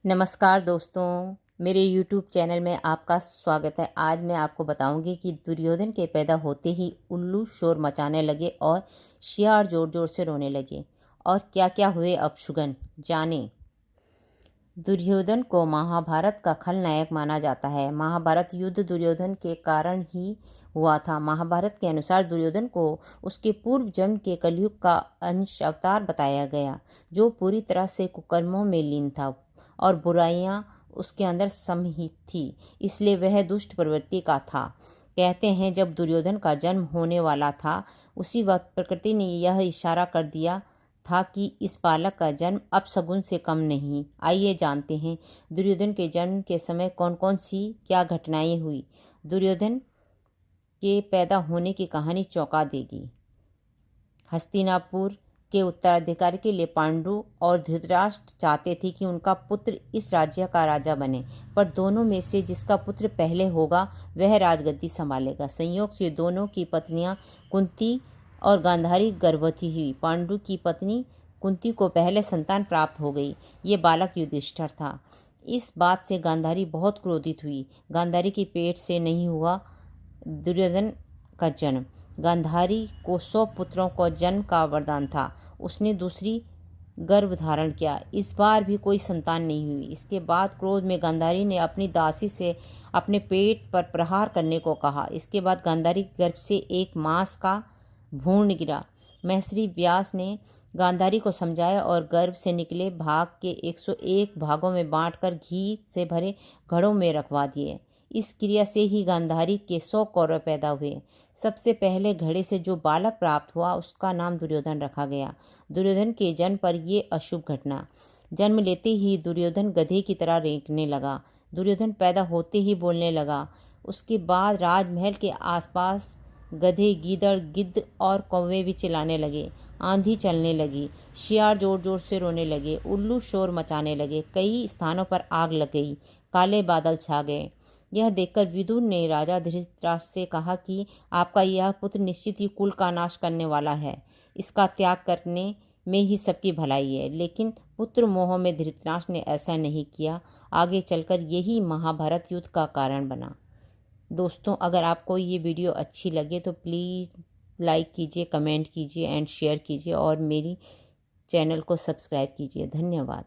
नमस्कार दोस्तों, मेरे YouTube चैनल में आपका स्वागत है। आज मैं आपको बताऊंगी कि दुर्योधन के पैदा होते ही उल्लू शोर मचाने लगे और शियार जोर जोर से रोने लगे। और क्या क्या हुए अपशुगन जाने। दुर्योधन को महाभारत का खलनायक माना जाता है। महाभारत युद्ध दुर्योधन के कारण ही हुआ था। महाभारत के अनुसार दुर्योधन को उसके पूर्व जन्म के कलयुग का अंश अवतार बताया गया, जो पूरी तरह से कुकर्मों में लीन था और बुराइयां उसके अंदर समाहित थी, इसलिए वह दुष्ट प्रवृत्ति का था। कहते हैं जब दुर्योधन का जन्म होने वाला था, उसी वक्त प्रकृति ने यह इशारा कर दिया था कि इस बालक का जन्म अपशगुन से कम नहीं। आइए जानते हैं दुर्योधन के जन्म के समय कौन कौन सी क्या घटनाएं हुई। दुर्योधन के पैदा होने की कहानी चौंका देगी। हस्तिनापुर के उत्तराधिकारी के लिए पांडु और धृतराष्ट्र चाहते थे कि उनका पुत्र इस राज्य का राजा बने, पर दोनों में से जिसका पुत्र पहले होगा वह राजगद्दी संभालेगा। संयोग से दोनों की पत्नियां कुंती और गांधारी गर्भवती हुई। पांडु की पत्नी कुंती को पहले संतान प्राप्त हो गई। ये बालक युधिष्ठिर था। इस बात से गांधारी बहुत क्रोधित हुई। गांधारी के पेट से नहीं हुआ दुर्योधन का जन्म। गांधारी को 100 पुत्रों को जन्म का वरदान था। उसने दूसरी गर्भ धारण किया। इस बार भी कोई संतान नहीं हुई। इसके बाद क्रोध में गांधारी ने अपनी दासी से अपने पेट पर प्रहार करने को कहा। इसके बाद गांधारी के गर्भ से एक मांस का भ्रूण गिरा। महर्षि व्यास ने गांधारी को समझाया और गर्भ से निकले भाग के 101 भागों में बांटकर घी से भरे घड़ों में रखवा दिए। इस क्रिया से ही गांधारी के 100 कौरव पैदा हुए। सबसे पहले घड़े से जो बालक प्राप्त हुआ उसका नाम दुर्योधन रखा गया। दुर्योधन के जन्म पर ये अशुभ घटना। जन्म लेते ही दुर्योधन गधे की तरह रेंकने लगा। दुर्योधन पैदा होते ही बोलने लगा। उसके बाद राजमहल के आसपास गधे, गीदड़, गिद्ध और कौवे भी चिल्लाने लगे। आंधी चलने लगी। शियार जोर जोर से रोने लगे। उल्लू शोर मचाने लगे। कई स्थानों पर आग लग गई। काले बादल छा गए। यह देखकर विदुर ने राजा धृतराष्ट्र से कहा कि आपका यह पुत्र निश्चित ही कुल का नाश करने वाला है। इसका त्याग करने में ही सबकी भलाई है। लेकिन पुत्र मोह में धृतराष्ट्र ने ऐसा नहीं किया। आगे चलकर यही महाभारत युद्ध का कारण बना। दोस्तों, अगर आपको ये वीडियो अच्छी लगे तो प्लीज़ लाइक कीजिए, कमेंट कीजिए एंड शेयर कीजिए और मेरी चैनल को सब्सक्राइब कीजिए। धन्यवाद।